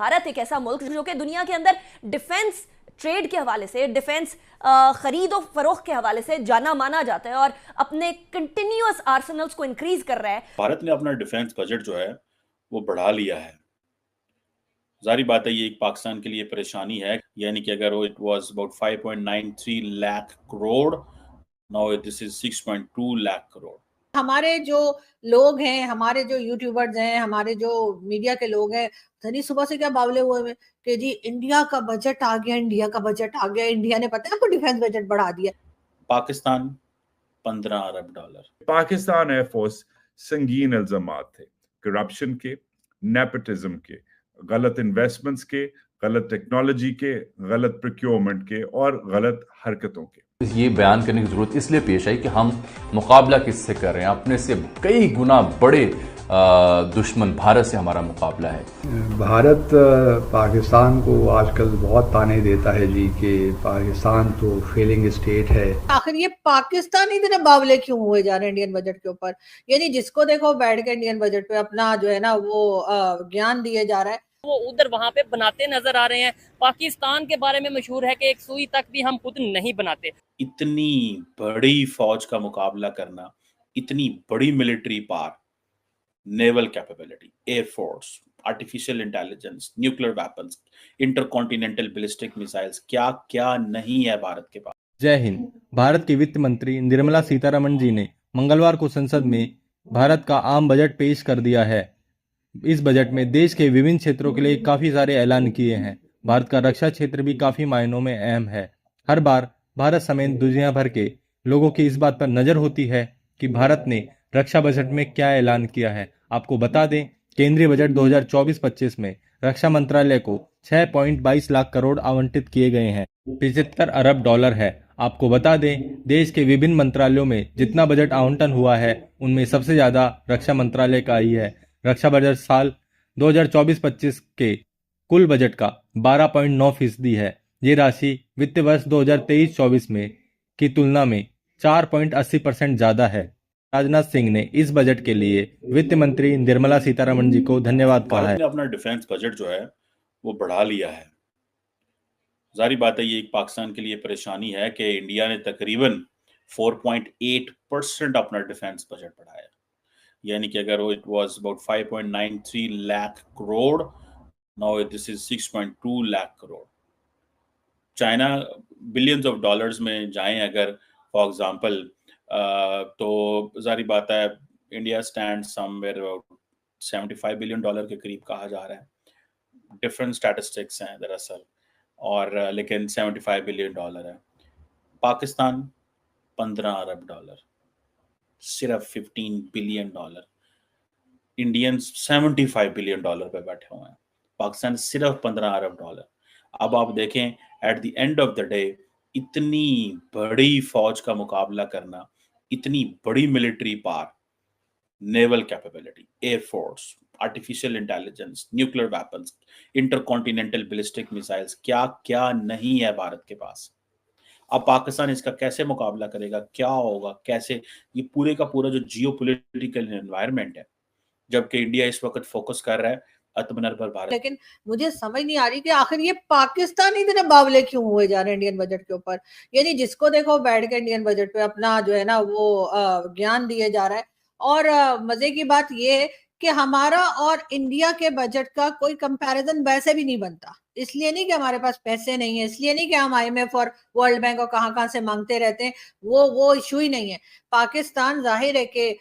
भारत एक ऐसा मुल्क जो कि दुनिया के अंदर डिफेंस ट्रेड के हवाले से, डिफेंस खरीद और फरोख्त के हवाले से जाना माना जाता है और अपने कंटिन्यूअस आर्सेनल्स को इंक्रीज कर रहा है। भारत ने अपना डिफेंस बजट जो है वो बढ़ा लिया है। जारी बात है, ये एक पाकिस्तान के लिए परेशानी है। यानी कि अगर वो it was about 5.93 lakh crore, now this is 6.2 lakh crore. हमारे जो लोग हैं, हमारे जो यूट्यूबर्स हैं, हमारे जो मीडिया के लोग हैं, धनी सुबह से क्या बावले हुए हैं कि जी इंडिया का बजट आ गया, इंडिया का बजट आ गया, इंडिया ने पता है आपको डिफेंस बजट बढ़ा दिया। पाकिस्तान 15 अरब डॉलर। पाकिस्तान एयरफोर्स संगीन इल्जामात थे, करप्शन के, नेपोटिज्म के, गलत इन्वेस्टमेंट्स के, गलत टेक्नोलॉजी के, गलत प्रोक्योरमेंट के और गलत हरकतों के। ये बयान करने की जरूरत इसलिए पेश आई कि हम मुकाबला किससे कर रहे हैं। अपने से कई गुना बड़े दुश्मन भारत से हमारा मुकाबला है। भारत पाकिस्तान को आजकल बहुत ताने देता है जी कि पाकिस्तान तो फेलिंग स्टेट है। आखिर ये पाकिस्तान इतने बावले क्यों हुए जा रहे हैं इंडियन बजट के ऊपर? यानी जिसको देखो बैठ के इंडियन बजट पे अपना जो है ना वो ज्ञान दिए जा रहा है, वो उधर वहां पे बनाते नजर आ रहे हैं। पाकिस्तान के बारे में मशहूर है कि एक सुई तक भी हम खुद नहीं बनाते। इतनी बड़ी फौज का मुकाबला करना, इतनी बड़ी military power, naval capability, air force, artificial intelligence, nuclear weapons, intercontinental ballistic missiles, क्या क्या नहीं है भारत के पास। जय हिंद। भारत की वित्त मंत्री निर्मला सीतारमण जी ने मंगलवार को संसद में भारत का आम बजट पेश कर दिया है। इस बजट में देश के विभिन्न क्षेत्रों के लिए काफी सारे ऐलान किए हैं। भारत का रक्षा क्षेत्र भी काफी मायनों में अहम है। हर बार भारत समेत दुनिया भर के लोगों की इस बात पर नजर होती है कि भारत ने रक्षा बजट में क्या ऐलान किया है। आपको बता दें, केंद्रीय बजट 2024-25 में रक्षा मंत्रालय को 6.22 लाख करोड़ आवंटित किए गए हैं। 75 अरब डॉलर है। आपको बता दें, देश के विभिन्न मंत्रालयों में जितना बजट आवंटन हुआ है उनमें सबसे ज्यादा रक्षा मंत्रालय का ही है। रक्षा बजट साल 2024-25 के कुल बजट का 12.9% है। ये राशि वित्त वर्ष 2023-24 में की तुलना में 4.80% ज्यादा है। राजनाथ सिंह ने इस बजट के लिए वित्त मंत्री निर्मला सीतारमण जी को धन्यवाद कहा है। भारत ने अपना डिफेंस बजट जो है वो बढ़ा लिया है। जारी बात है, ये एक पाकिस्तान के लिए परेशानी है कि इंडिया ने तकरीबन 4.8% अपना डिफेंस बजट बढ़ाया। यानी कि अगर वो it was about 5.93 lakh crore, now this is 6.2 lakh crore. China billions of dollars में जाएं अगर फॉर एग्जांपल, तो जारी बात है India stand somewhere about 75 billion dollar के करीब कहा जा रहा है। डिफरेंट स्टैटिस्टिक्स हैं दरअसल, और लेकिन 75 बिलियन डॉलर है। पाकिस्तान 15 अरब डॉलर, सिर्फ 15 billion dollar. Indians 75 billion dollar पे बैठे हुए हैं, पाकिस्तान सिर्फ 15 अरब डॉलर। अब आप देखें, at the end of the day इतनी बड़ी फौज का मुकाबला करना, इतनी बड़ी military power, naval capability, air force, artificial intelligence, nuclear weapons, intercontinental ballistic missiles, क्या क्या नहीं है भारत के पास। अब पाकिस्तान इसका कैसे मुकाबला करेगा, क्या होगा, कैसे, ये पूरे का पूरा जो जियोपॉलिटिकल एनवायरनमेंट है, जबकि इंडिया इस वक्त फोकस कर रहा है आत्मनिर्भर भारत। लेकिन मुझे समझ नहीं आ रही कि आखिर ये पाकिस्तान इतने बावले क्यों हुए जा रहे हैं इंडियन बजट के ऊपर? यानी जिसको देखो बैठ के इंडियन बजट पे अपना जो है ना वो ज्ञान दिए जा रहा है। और मजे की बात ये है कि हमारा और इंडिया के बजट का कोई कंपैरिजन वैसे भी नहीं बनता। इसलिए नहीं कि हमारे पास पैसे नहीं है, इसलिए नहीं कि हम IMF और वर्ल्ड बैंक और कहां से मांगते रहते हैं, वो इशू ही नहीं है। पाकिस्तान जाहिर है कि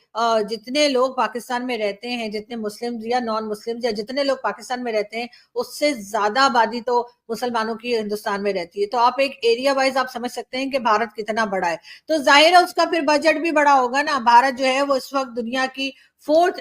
जितने लोग पाकिस्तान में रहते हैं, जितने मुस्लिम या नॉन मुस्लिम या जितने लोग पाकिस्तान में रहते हैं, उससे ज्यादा आबादी तो मुसलमानों की हिंदुस्तान में रहती है। तो आप एक एरिया वाइज आप समझ सकते हैं कि भारत कितना बड़ा है। तो जाहिर है उसका फिर बजट भी बड़ा होगा ना। भारत जो है वो इस वक्त दुनिया की 4th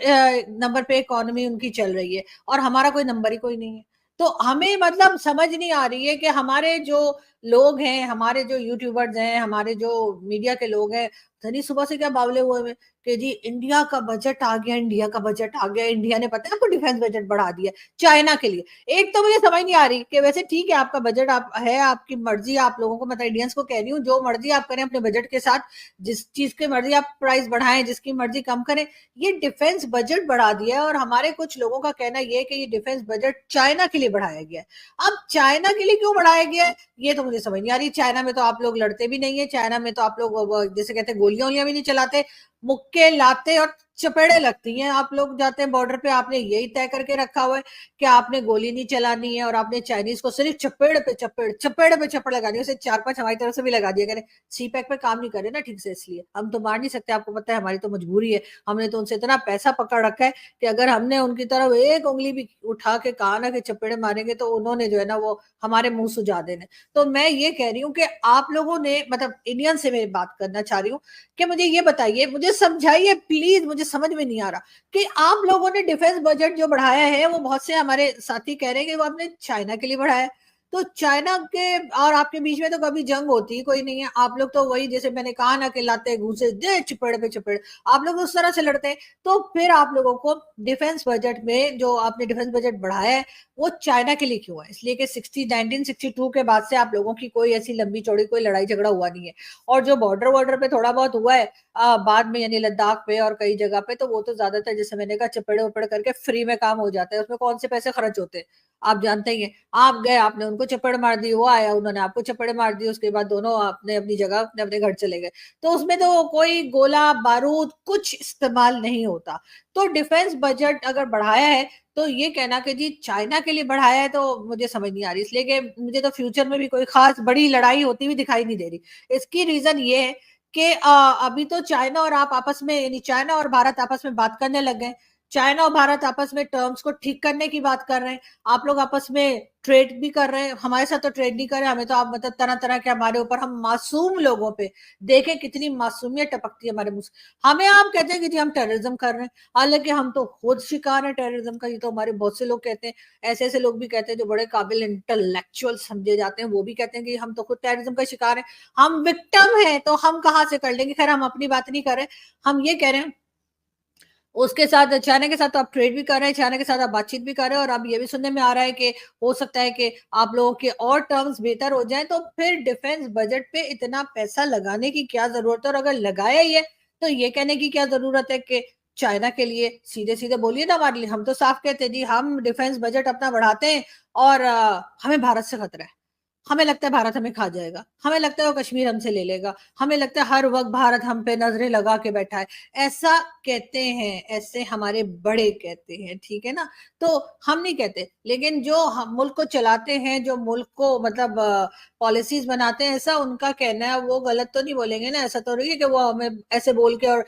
नंबर पे इकोनॉमी उनकी चल रही है और हमारा कोई नंबर ही कोई नहीं है। तो हमें मतलब समझ नहीं आ रही है कि हमारे जो लोग हैं, हमारे जो यूट्यूबर्स हैं, हमारे जो मीडिया के लोग हैं, धनी सुबह से क्या बावले हुए में कि जी इंडिया का बजट आ गया, इंडिया का बजट आ गया, इंडिया ने पता है आपको डिफेंस बजट बढ़ा दिया चाइना के लिए। एक तो मुझे समझ नहीं आ रही कि वैसे ठीक है आपका बजट आप है, आपकी मर्जी, आप लोगों को मतलब इंडियंस को कह रही हूँ, जो मर्जी आप करें अपने बजट के साथ, जिस चीज की मर्जी आप प्राइस बढ़ाएं, जिसकी मर्जी कम करें, ये डिफेंस बजट बढ़ा दिया है। और हमारे कुछ लोगों का कहना ये है कि ये डिफेंस बजट चाइना के लिए बढ़ाया गया है। अब चाइना के लिए क्यों बढ़ाया गया है ये तो मुझे समझ नहीं आ रही। चाइना में तो आप लोग लड़ते भी नहीं है, चाइना में तो आप लोग जैसे कहते हैं गोलियां भी नहीं चलाते, मुक्के लाते और चपेड़े लगती हैं। आप लोग जाते हैं बॉर्डर पे, आपने यही तय करके रखा हुआ है कि आपने गोली नहीं चलानी है और आपने चाइनीज को सिर्फ चपेड़ पे चपेड़ लगानी है। उसे 4-5 हमारी तरफ से भी लगा दिया, कह रहे सी पैक पे काम नहीं करे ना ठीक से, इसलिए हम तो मार नहीं सकते, आपको पता है हमारी तो मजबूरी है। हमने तो उनसे इतना पैसा पकड़ रखा है कि अगर हमने उनकी तरफ एक उंगली भी उठा के कहा ना कि चपेड़े मारेंगे तो उन्होंने जो है ना वो हमारे मुंह सुझा देने। तो मैं ये कह रही हूँ कि आप लोगों ने मतलब इंडियन से मैं बात करना चाह रही हूँ कि मुझे ये बताइए, मुझे समझाइए प्लीज, मुझे समझ में नहीं आ रहा कि आप लोगों ने डिफेंस बजट जो बढ़ाया है, वो बहुत से हमारे साथी कह रहे हैं कि वो आपने चाइना के लिए बढ़ाया है। तो चाइना के और आपके बीच में तो कभी जंग होती ही कोई नहीं है। आप लोग तो वही जैसे मैंने कहा ना कि लाते घूसे दे चपेड़ पे चपेड़, आप लोग उस तरह से लड़ते हैं। तो फिर आप लोगों को डिफेंस बजट में जो आपने डिफेंस बजट बढ़ाया है वो चाइना के लिए क्यों है? इसलिए कि 1962 के बाद से आप लोगों की कोई ऐसी लंबी चौड़ी कोई लड़ाई झगड़ा हुआ नहीं है। और जो बॉर्डर पे थोड़ा बहुत हुआ है बाद में, यानी लद्दाख पे और कई जगह पे, तो वो तो ज्यादातर जैसे मैंने कहा चपेड़े वपेड़ करके फ्री में काम हो जाता है, उसमें कौन से पैसे खर्च होते हैं आप जानते ही हैं। आप गए, आपने उनको चप्पड़ मार दी, वो आया उन्होंने आपको चप्पड़ मार दी, उसके बाद दोनों अपने अपनी जगह अपने अपने घर चले गए। तो उसमें तो कोई गोला बारूद कुछ इस्तेमाल नहीं होता। तो डिफेंस बजट अगर बढ़ाया है तो ये कहना कि जी चाइना के लिए बढ़ाया है तो मुझे समझ नहीं आ रही, इसलिए कि मुझे तो फ्यूचर में भी कोई खास बड़ी लड़ाई होती हुई दिखाई नहीं दे रही। इसकी रीजन ये है कि अभी तो चाइना और आप आपस में, यानी चाइना और भारत आपस में बात करने लग गए। चाइना और भारत आपस में टर्म्स को ठीक करने की बात कर रहे हैं। आप लोग आपस में ट्रेड भी कर रहे हैं, हमारे साथ तो ट्रेड नहीं कर रहे। हमें तो आप मतलब तरह तरह के हमारे ऊपर, हम मासूम लोगों पे देखें कितनी मासूमियत टपकती है हमारे मुंह से। हमें आप कहते हैं कि जी हम टेररिज्म कर रहे हैं, हालांकि हम तो खुद शिकार हैं टेररिज्म का। ये तो हमारे बहुत से लोग कहते हैं, ऐसे ऐसे लोग भी कहते हैं जो बड़े काबिल इंटेलेक्चुअल समझे जाते हैं, वो भी कहते हैं कि हम तो खुद टेररिज्म का शिकार है, हम विक्टिम हैं। तो हम कहाँ से कर लेंगे? खैर हम अपनी बात नहीं कर रहे, हम ये कह रहे हैं उसके साथ चाइना के साथ तो आप ट्रेड भी कर रहे हैं, चाइना के साथ आप बातचीत भी कर रहे हैं, और अब ये भी सुनने में आ रहा है कि हो सकता है कि आप लोगों के और टर्म्स बेहतर हो जाएं। तो फिर डिफेंस बजट पे इतना पैसा लगाने की क्या जरूरत है? और अगर लगाया ही है तो ये कहने की क्या जरूरत है कि चाइना के लिए? सीधे सीधे बोलिए ना हमारे लिए। हम तो साफ कहते हैं जी हम डिफेंस बजट अपना बढ़ाते हैं और हमें भारत से खतरा है, हमें लगता है भारत हमें खा जाएगा, हमें लगता है वो कश्मीर हमसे ले लेगा, हमें लगता है हर वक्त भारत हम पे नजरें लगा के बैठा है। ऐसा कहते हैं, ऐसे हमारे बड़े कहते हैं, ठीक है ना? तो हम नहीं कहते, लेकिन जो हम मुल्क को चलाते हैं, जो मुल्क को मतलब पॉलिसीज बनाते हैं, ऐसा उनका कहना है। वो गलत तो नहीं बोलेंगे ना? ऐसा तो नहीं है कि वो हमें ऐसे बोल के और